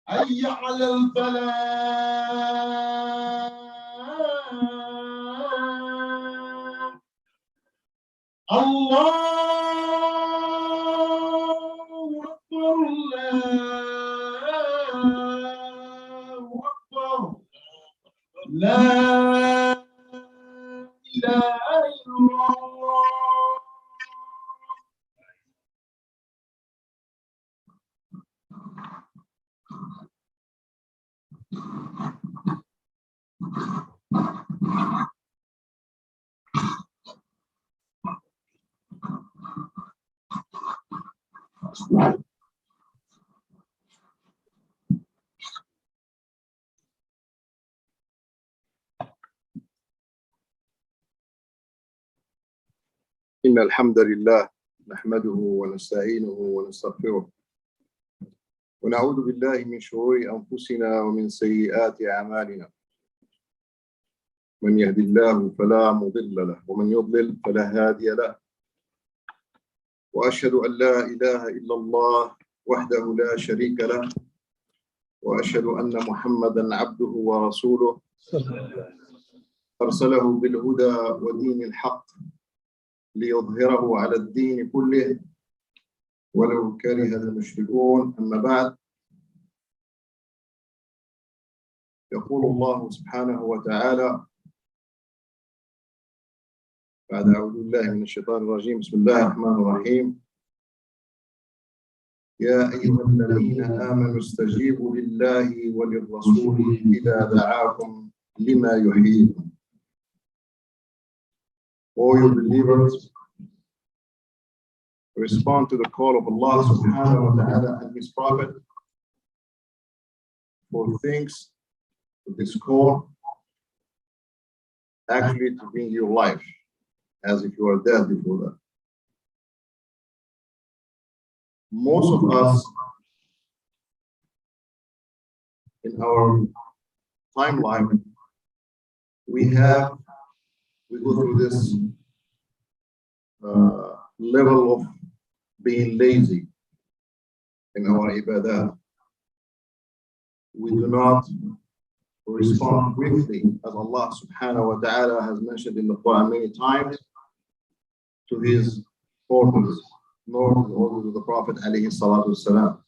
حي على الفلاح الله أكبر الله أكبر لا إله إلا الله. إن الحمد لله نحمده ونستعينه ونستغفره ونعوذ بالله من شرور أنفسنا ومن سيئات أعمالنا من يهد الله فلا مضل له ومن يضلل فلا هادي له وأشهد أن لا إله إلا الله وحده لا شريك له وأشهد أن محمدا عبده ورسوله أرسله بالهدى ودين الحق ليظهره على الدين كله ولو كره المشركون. أما بعد، يقول الله سبحانه وتعالى بعد أعوذ بالله من الشيطان الرجيم بسم الله الرحمن الرحيم يا أيها الذين آمنوا استجيبوا لله وللرسول إذا دعاكم لما يحييكم. All you believers, respond to the call of Allah subhanahu wa ta'ala and His Prophet for things to this call actually to bring you life as if you are dead before that. Most of us in our timeline, we go through this level of being lazy in our ibadah. We do not respond quickly, as Allah subhanahu wa ta'ala has mentioned in the Quran many times, to His orders, nor to the orders of the Prophet alayhi salatu wasalam.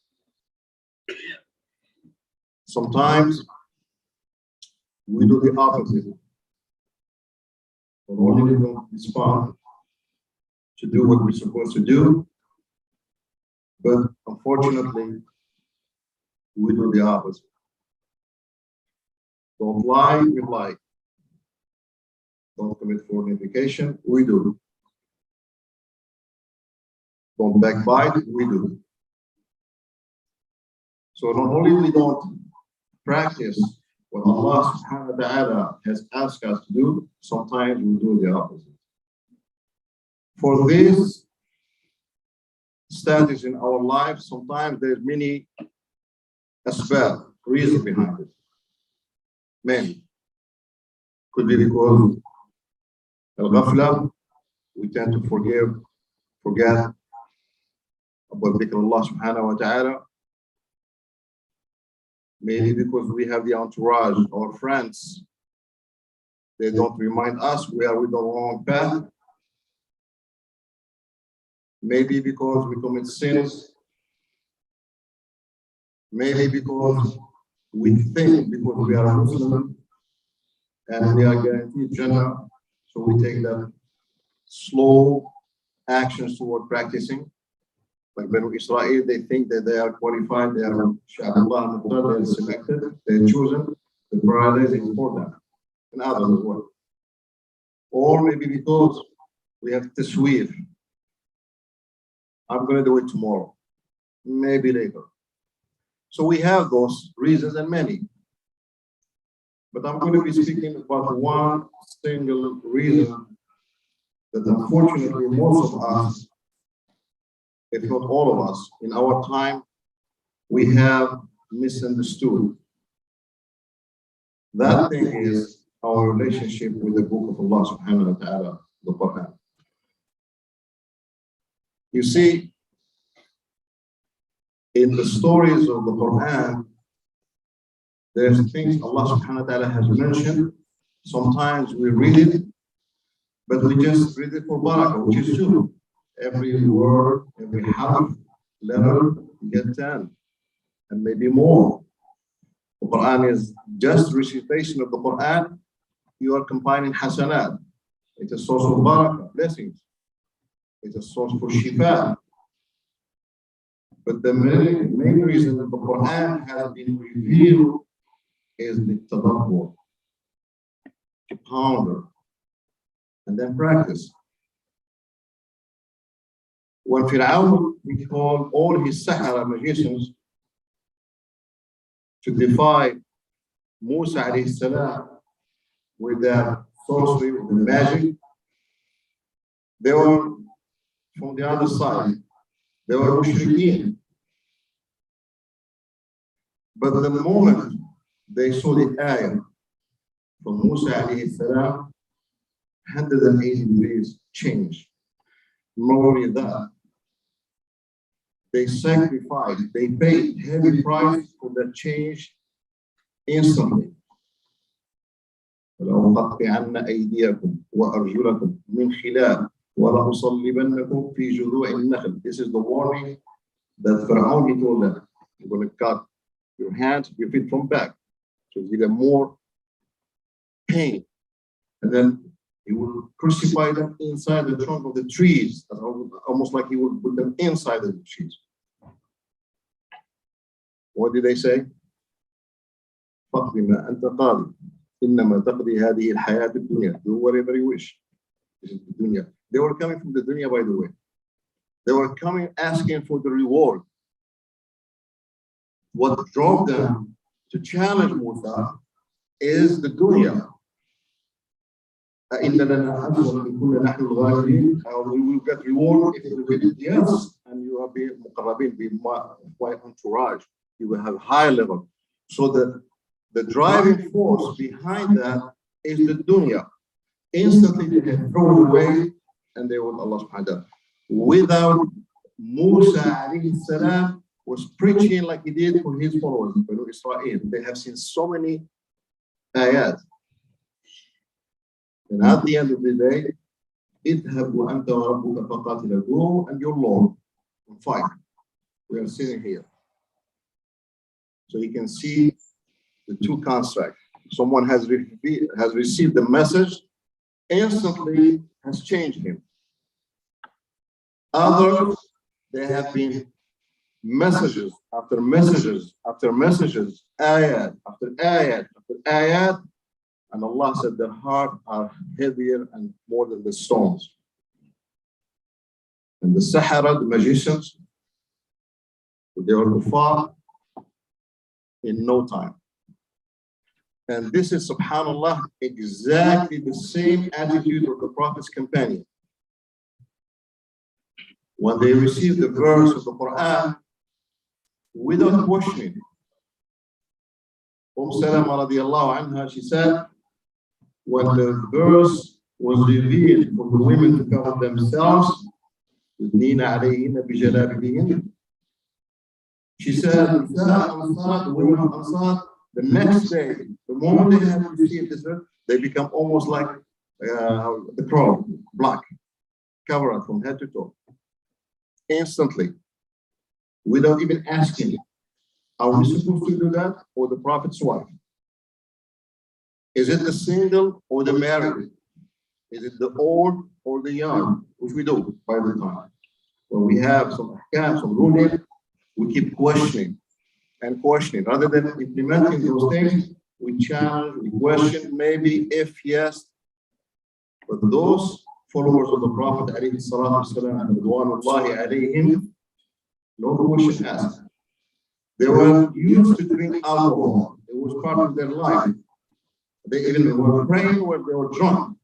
Sometimes we do the opposite. Not only we don't respond to do what we're supposed to do, but unfortunately, we do the opposite. Don't lie, we lie. Don't commit fornication, we do. Don't backbite, we do. So not only we don't practice what Allah subhanahu wa ta'ala has asked us to do, sometimes we do the opposite. For this status in our lives, sometimes there's many asbab, reasons behind it. Many. Could be because al-ghafla, we tend to forget about dhikr Allah subhanahu wa ta'ala. Maybe because we have the entourage, our friends, they don't remind us we are with the wrong path. Maybe because we commit sins. Maybe because we think because we are Muslim and we are guaranteed Jannah, so we take that slow actions toward practicing. Like Banu Israel, they think that they are qualified, they are Sha'Allah, they are selected, they are chosen, the paradise is for them, and others as well. Or maybe because we have tasweef. I'm going to do it tomorrow, maybe later. So we have those reasons and many. But I'm going to be speaking about one single reason that unfortunately most of us, if not all of us, in our time, we have misunderstood. That thing is our relationship with the book of Allah subhanahu wa ta'ala, the Quran. You see, in the stories of the Quran, There's things Allah subhanahu wa ta'ala has mentioned. Sometimes we read it, but we just read it for barakah, which is true. Every word, every half, letter, you get 10, and maybe more. The Quran is just recitation of the Quran. You are combining hasanat. It's a source of barakah, blessings. It's a source for shifa. But the main reason that the Quran has been revealed is the tadabbur, to ponder, and then practice. When Fir'aun, he called all his Sahara magicians to defy Musa alayhi salam with their sorcery, with the magic, they were from the other side. They were mushrikeen. But the moment they saw the ayah from Musa alayhi salam, 180 degrees change. Not only that, they sacrificed, they paid heavy price for that change instantly. لأقطعن أيديكم وأرجلكم من خلاف ولأصلبنكم في جذوع النخل. This is the warning that Pharaoh he told them. You're going to cut your hands, your feet from back. So it's even more pain. And then he will crucify them inside the trunk of the trees, almost like he would put them inside the trees. What did they say? فَقْضِ مَا أَنْتَ قَاضٍ إِنَّمَا تَقْضِي هَذِهِ الْحَيَاةِ الدُّنْيَا. Do whatever you wish. This is the dunya. They were coming from the dunya, by the way. They were coming asking for the reward. What drove them to challenge Musa is the dunya. We will get reward if we did yes, and you will be muqarrabin, be my entourage. You will have high level. So the driving force behind that is the dunya. Instantly they had thrown away, and they would Allah subhanahu wa ta'ala. Without Musa alayhi salam was preaching like he did for his followers, Banu Israel. They have seen so many ayat. And at the end of the day, اذهب وأنت وربك فقاتلا, go and your Lord and fight. We are sitting here. So you can see the two constructs. Someone has received the message, instantly has changed him. Others, they have been messages after messages after messages, ayat after ayat after ayat, and Allah said their hearts are heavier and more than the stones. And the Sahara, the magicians, they were kuffar in no time. And this is, subhanAllah, exactly the same attitude of the Prophet's companion. When they received the verse of the Quran, without questioning, Salama radiallahu anha, she said, when the verse was revealed for the women to cover themselves, she said, the women of Ansar, the next day, the moment they have received this verse, they become almost like the crow, black, covered from head to toe. Instantly, without even asking, are we supposed to do that, or the Prophet's wife? Is it the single or the married? Is it the old or the young? Which we do by the time. When we have some ahkam, some ruling, we keep questioning and questioning. Rather than implementing those things, we challenge, we question, maybe if yes. But those followers of the Prophet alayhi salatu wasalam, and ridwanullahi alayhim, no question asked. They were used to drink alcohol. It was part of their life. They even were praying when they were drunk.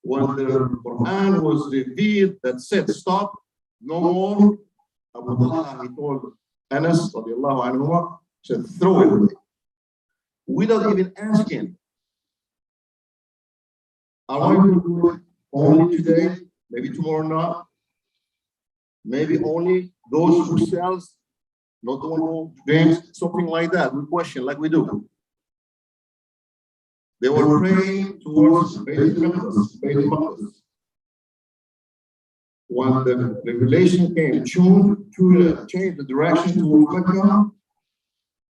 When the Quran was revealed that said, stop, no more, Abu Talha, he told Anas, radiallahu anhu, said, throw it away. Without even asking, are we going to do it only today, maybe tomorrow not? Maybe only those who sells not the one who drinks, something like that. We question like we do. They were praying towards Beit Maqdis. When the revelation came, changed the direction towards Mecca.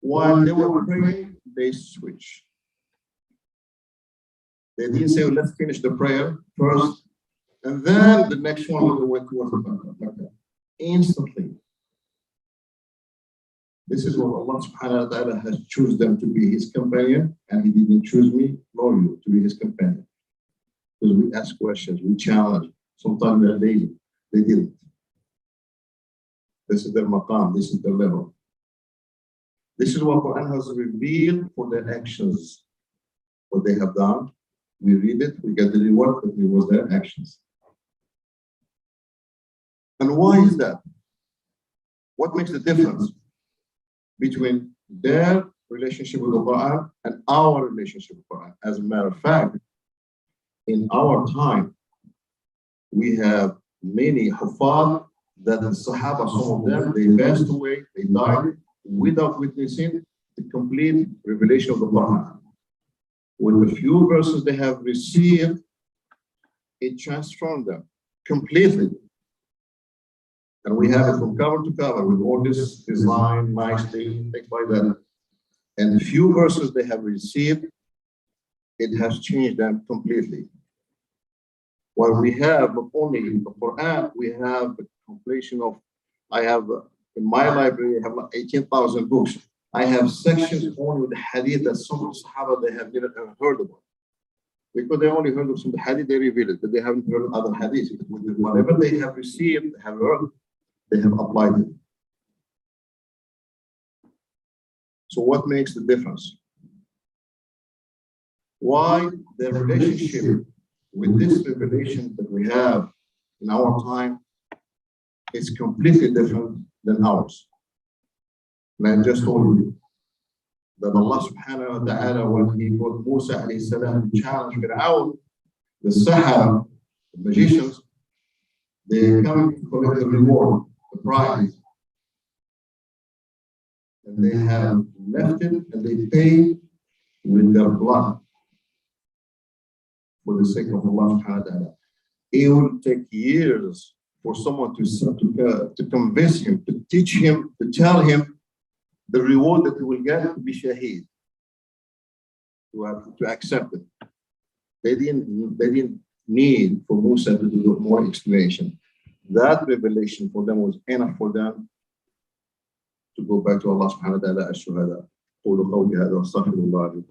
When they were praying, they switched. They didn't say, let's finish the prayer first, and then the next one will go towards Mecca. Instantly. This is what Allah subhanahu wa ta'ala has chosen them to be his companion, and he didn't choose me nor you to be his companion. Because we ask questions, we challenge, sometimes we are lazy. They didn't. This is their maqam, this is their level. This is what Quran has revealed for their actions, what they have done. We read it, we get the reward, but it was their actions. And why is that? What makes the difference between their relationship with the Quran and our relationship with the Quran? As a matter of fact, in our time, we have many Hufad that the Sahaba, some of them, they passed away, they died without witnessing the complete revelation of the Quran. With the few verses they have received, it transformed them completely. And we have it from cover to cover with all this design, nicely, things like that. And the few verses they have received, it has changed them completely. While we have not only the Quran, we have the compilation of, I have in my library, I have like 18,000 books. I have sections only with the hadith that some Sahaba they have never heard about. Because they only heard of some hadith, they reveal it, but they haven't heard other hadiths. Whatever they have received, they have heard, they have applied it. So what makes the difference? Why the relationship with this revelation that we have in our time is completely different than ours. And I just told you that Allah subhanahu wa ta'ala, when he brought Musa alayhi salam to challenge Fir'aun, the Sahara, the magicians, they come to collect the reward, the prize. And they have left it and they pay with their blood for the sake of Allah subhanahu wa ta'ala. It will take years for someone to convince him, to teach him, to tell him the reward that he will get to be shaheed, to accept it. They didn't need for Musa to do more explanation. That revelation for them was enough for them to go back to Allah subhanahu wa ta'ala as shuhada. قولوا قولي هذا واستغفر الله لي.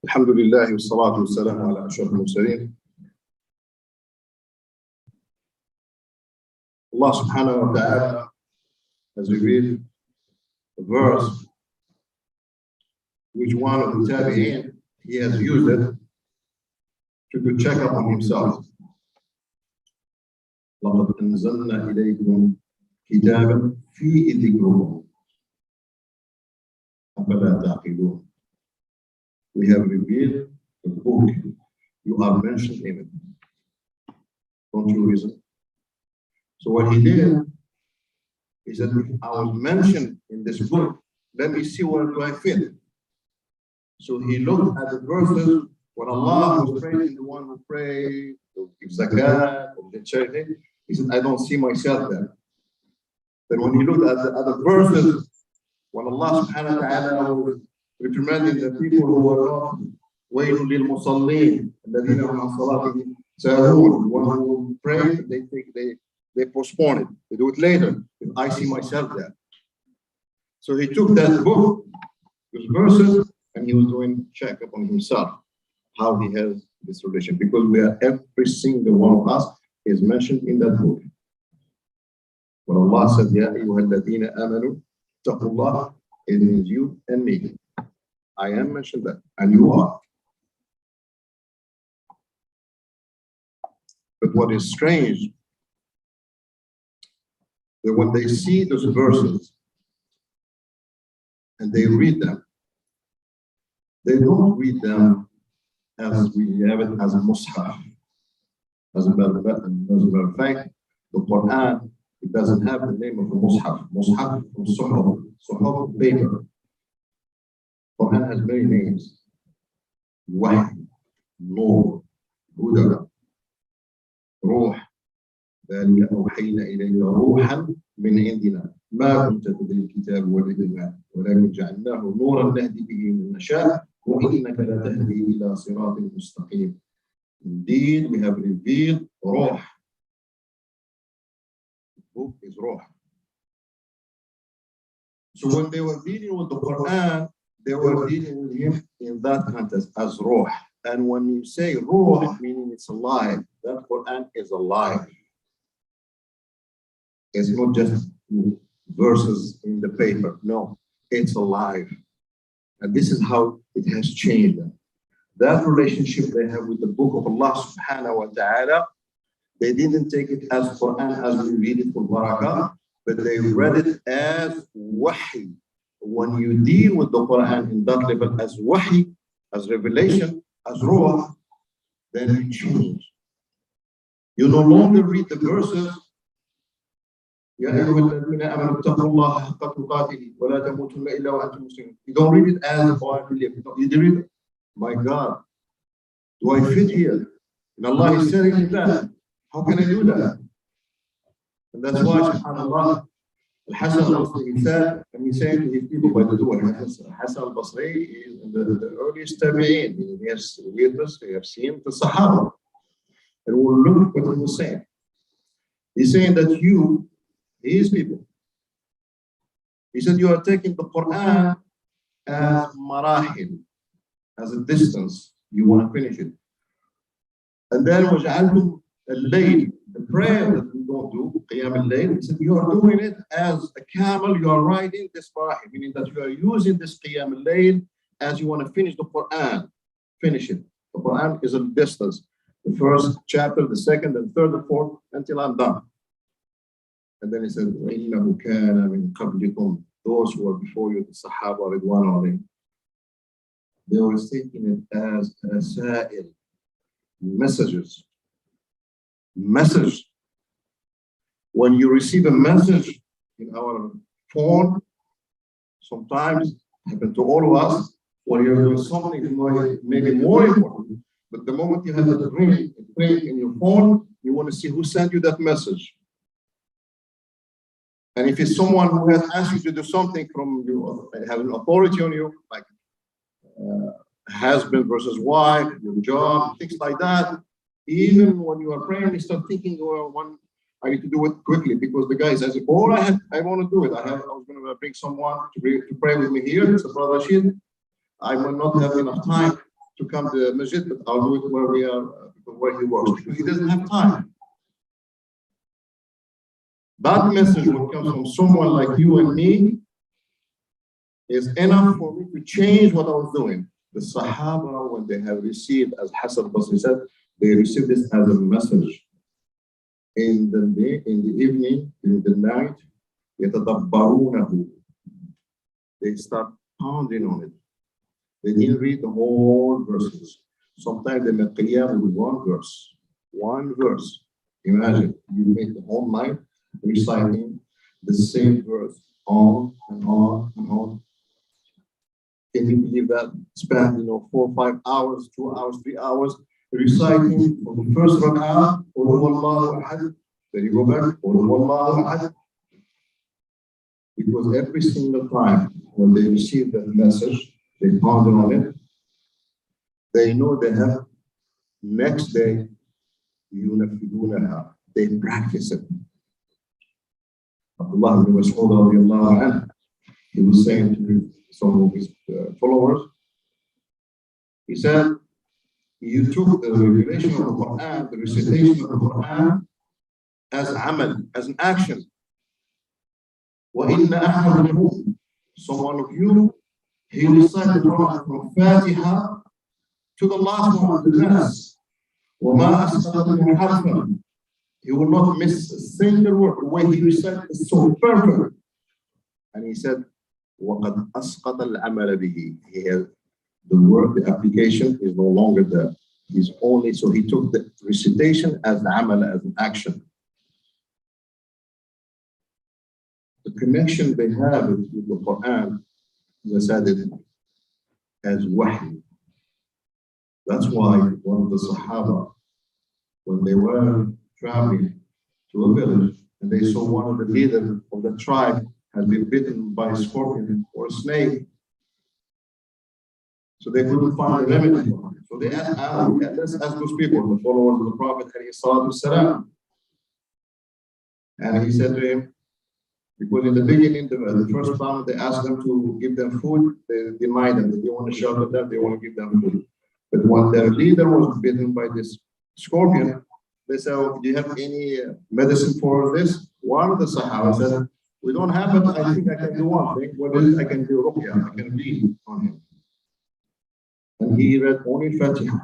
الحمد لله والصلاة والسلام على أشرف المرسلين. Allah subhanahu wa ta'ala has revealed a verse which one of the tabi'in, he has used it to do check up on himself. لَقَدْ أَنزَلْنَا إِلَيْكُمْ كِتَابًا فِيهِ ذِكْرُكُمْ أَفَلَا تَعْقِلُونَ. We have revealed a book. You are mentioned in it. Don't you reason? So what he did, he said, I was mentioned in this book. Let me see where do I fit. So he looked at the verses when Allah was praising the one who prayed, who gives zakat, who did charity. He said, I don't see myself there. Then when he looked at the other verses, when Allah subhanahu wa ta'ala was reprimanding the people who were not وَيْلٌ لِلْمُصَلِّينَ الَّذِينَ هُمْ عَنْ صَلَاتِهِمْ سَاهُونَ, the one who pray, they postpone it, they do it later. I see myself there. So he took that book, those verses, and he was doing check up on himself, how he has this relation, because we are, every single one of us is mentioned in that book. When Allah said, Ya ayyuha alladhina amanu, taqullah, it means you and me. I am mentioned that, and you are. But what is strange, that when they see those verses, and they read them. They don't read them as we have it as a mushaf. As a matter of fact, the Quran, it doesn't have the name of the mushaf. Mushaf from suhuf, suhuf paper. Quran has many names. Wahy, Nur, Huda, Ruh. ذلك أوحينا إليك روحا من عندنا ما كنت تدري الكتاب ولا الإيمان ولكن جعلناه نورا نهدي به من نشاء وإنك لتهدي إلى صراط مستقيم. Indeed, we have revealed Ruh. The book is Ruh. So when they were dealing with the Quran, they were dealing with him in that context as Ruh. And when you say Ruh, meaning it's alive, that Quran is alive. It's not just verses in the paper. No, it's alive. And this is how it has changed them. That relationship they have with the book of Allah subhanahu wa ta'ala, they didn't take it as Quran as we read it for barakah, but they read it as wahi. When you deal with the Quran in that level as wahi, as revelation, as ruh, then you change. You no longer read the verses يا أيها الذين آمنوا اتقوا الله حق تقاته ولا تموتن إلا وأنتم مسلمون. You don't read it as Quran. You read it, my God, do I fit here? And Allah is telling me that. How can I do that? And that's why, subhanAllah, Al-Hasan al-Basri, he said, and he said to his people, by the way, Hasan al-Basri is in the earliest tabi'in. He has witnessed, he has seen the Sahaba. And we'll look what he was saying. He's saying that you, his people, he said, you are taking the Quran as marahil, as a distance. You want to finish it. And then وَجَعَلْتُمْ اللَّيْلِ, the prayer that we don't do, qiyam al-layl, he said, you are doing it as a camel, you are riding this marahil, meaning that you are using this qiyam al-layl as you want to finish the Quran. Finish it. The Quran is a distance. The first chapter, the second, and third, and fourth, until I'm done. And then he said, وَإِنَّهُ كَانَ مِنْ قَبْلِكُمْ, those who were before you, the Sahaba, Ridwan alayhim, they were taking it as rasail, messages. Message. When you receive a message in our phone, sometimes it happens to all of us, when you're doing something maybe more important, but the moment you have the ring in your phone, you want to see who sent you that message. And if it's someone who has asked you to do something from you, has an authority on you, like husband versus wife, your job, things like that, even when you are praying, you start thinking, well, I need to do it quickly because the guy says, oh, I want to do it. I was going to bring someone to pray with me here. It's Brother Racheed. I will not have enough time to come to the masjid, but I'll do it where we are, where he works, because he doesn't have time. That message, when it comes from someone like you and me, is enough for me to change what I was doing. The Sahaba, when they have received, as Hasan al-Basri said, they received this as a message. In the day, in the evening, in the night, يَتَدَبَّرُونَهُ. They start pounding on it. They didn't read the whole verses. Sometimes they make qiyam with one verse. One verse. Imagine, you make the whole night reciting the same verse on and on and on. Can you believe that? Spend 4 or 5 hours, 2 hours, 3 hours reciting from the first rak'ah, Qul huwallahu ahad. Then you go back, Qul huwallahu ahad. Because every single time when they receive that message, they ponder on it. They know they have next day, yunafidunaha. They practice it. Abdullah ibn Mas'ud radiallahu anhu, he was saying to some of his followers, he said, you took the revelation of the Quran, the recitation of the Quran, as amal, as an action. وَإِنَّ أَحَدَكُمْ, someone of you, he recited the Quran from Fatiha to the last one, the Nas. وَمَا أَسْقَطَ مِنْ حَرْفًا. He will not miss a single word. The way he recited is so perfect. And he said, وَقَدْ أَسْقَطَ الْعَمَلَ بِهِ. He has the work, the application is no longer there. He's only, so he took the recitation as the amal, as an action. The connection they have with the Quran, as I said it, as wahy. That's why one of the Sahaba, when they were traveling to a village and they saw one of the leaders of the tribe had been bitten by a scorpion or a snake, so they couldn't find a remedy for it. So they asked, let's ask those people, the followers of the Prophet, ﷺ. And he said to him, because in the beginning, the first time they asked them to give them food, they denied them. They didn't want to shelter them, they want to give them food. But when their leader was bitten by this scorpion, they said, oh, do you have any medicine for this? One of the Sahaba said, we don't have it, I think I can do one thing. What is it? I can do ruqya, I can read on him. And he read only Fatiha.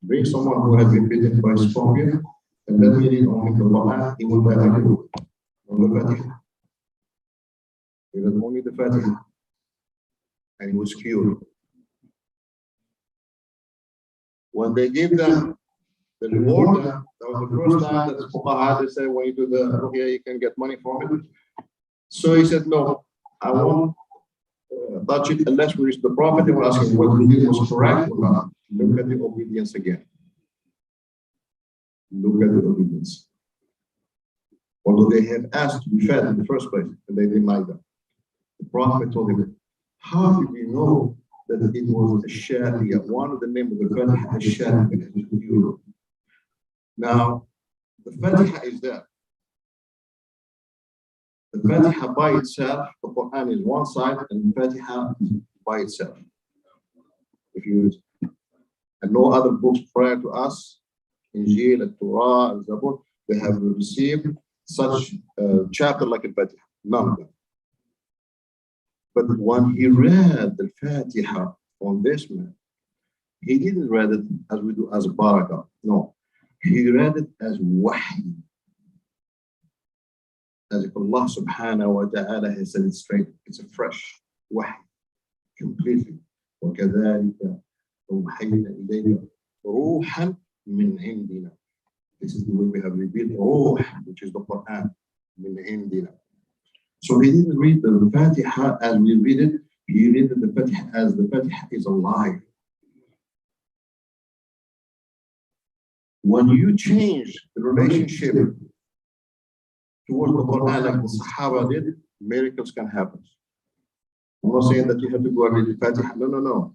Bring someone who has been bitten by a scorpion, and then he read on him the Quran, he will die on the Fatiha. He read only the Fatiha, and he was cured. When they gave them the reward, that was the first time that the Fuqaha had to say, when you do the ruqya, you can get money from it. So he said, no, I won't touch it unless we reach the Prophet and ask him whether it was correct or not. Look at the obedience again. Look at the obedience. Although they had asked to be fed in the first place, and they denied them. The Prophet told him, how did you know that it was a Shatiya? One of the names of the Fatiha is Shatiya. Now, the Fatiha is there. The Fatiha by itself, the Quran is one side, and the Fatiha by itself. If you and no other books prior to us, Injil, and Torah, and Zabur, they have received such a chapter like a Fatiha. None of them. But when he read the Fatiha on this man, he didn't read it as we do as barakah. No, he read it as wahy. As if Allah subhanahu wa ta'ala has said it straight. It's a fresh wahy, completely. وَكَذَلِكَ أَوْحَيْنَا إِلَيْكَ رُوحًا مِّنْ عِنْدِنَا. This is the way we have revealed Ruh, which is the Quran, مِّنْ عِنْدِنَا. So he didn't read the Fatiha as we read it, he read the Fatiha as the Fatiha is alive. When you change the relationship towards the Quran like the Sahaba did, miracles can happen. I'm not saying that you have to go and read the Fatiha. No.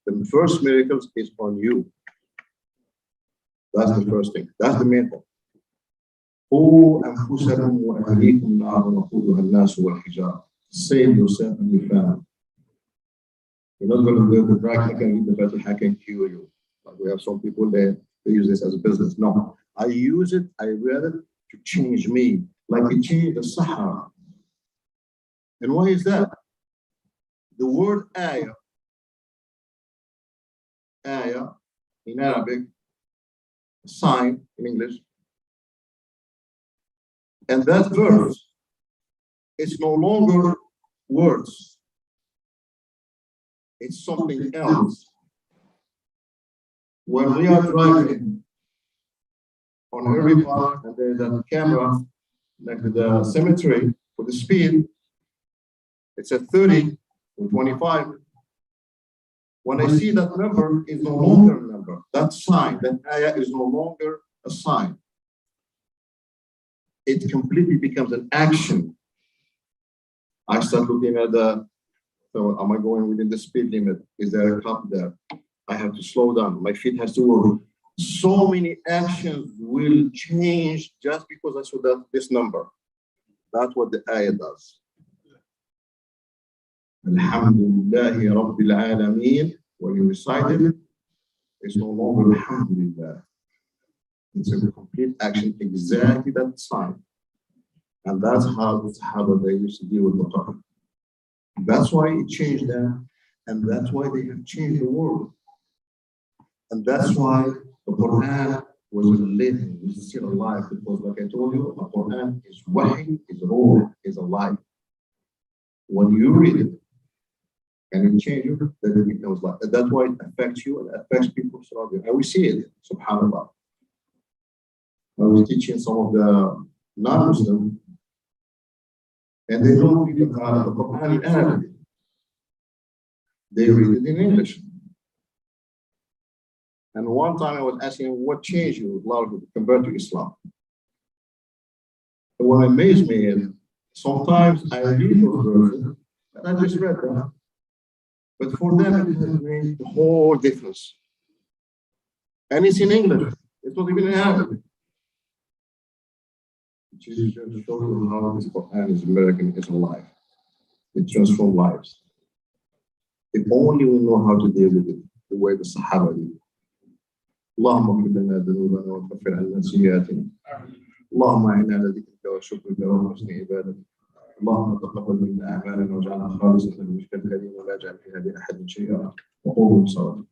The first miracles is on you. That's the first thing. That's the main thing. Save yourself and your family. You're not going to go to the drag, I can read the Fatiha, I can cure you. But we have some people there, they use this as a business. No, I use it, I read it to change me, like it changed the Sahara. And why is that? The word ayah in Arabic, sign in English, and that verse is no longer words. It's something else. When we are driving on every park and there's a camera next to the cemetery for the speed, it's at 30 or 25. When I see that number, it's no longer a number. That sign, that ayah is no longer a sign. It completely becomes an action. I start looking at so am I going within the speed limit? Is there a cop there? I have to slow down. My feet has to work. So many actions will change just because I saw this number. That's what the ayah does. Alhamdulillahi Rabbil Alameen. When you recite it, it's no longer Alhamdulillah. It's a complete action, exactly that sign. And that's how the Sahaba they used to deal with the Quran. That's why it changed them, and that's why they have changed the world. And that's why the Quran was living, was still alive, because like I told you, the Quran is wahy, is ruh, is alive. When you read it and you change it, then it becomes like that's why it affects you and affects people surrounding you. And we see it, subhanAllah. I was teaching some of the non-Muslims, and they don't read the Quran in Arabic. They read it in English. And one time I was asking what changed you compared to Islam. And what amazed me is sometimes I read those verses and I just read them. But for them it has made a whole difference. And it's in English. It's not even in Arabic. Which is just show you how this Quran is American, is alive. It transforms lives. If only we know how to deal with it the way the Sahaba did. اللهم اغفر لنا ذنوبنا وكفر عنا سيئاتنا. اللهم اعنا على ذكرك وشكرك وحسن عبادتك. اللهم تقبل منا اعمالنا واجعلها خالصة لوجهك الكريم ولا تجعل فيها لاحد شيئا وقوموا بصلاتكم.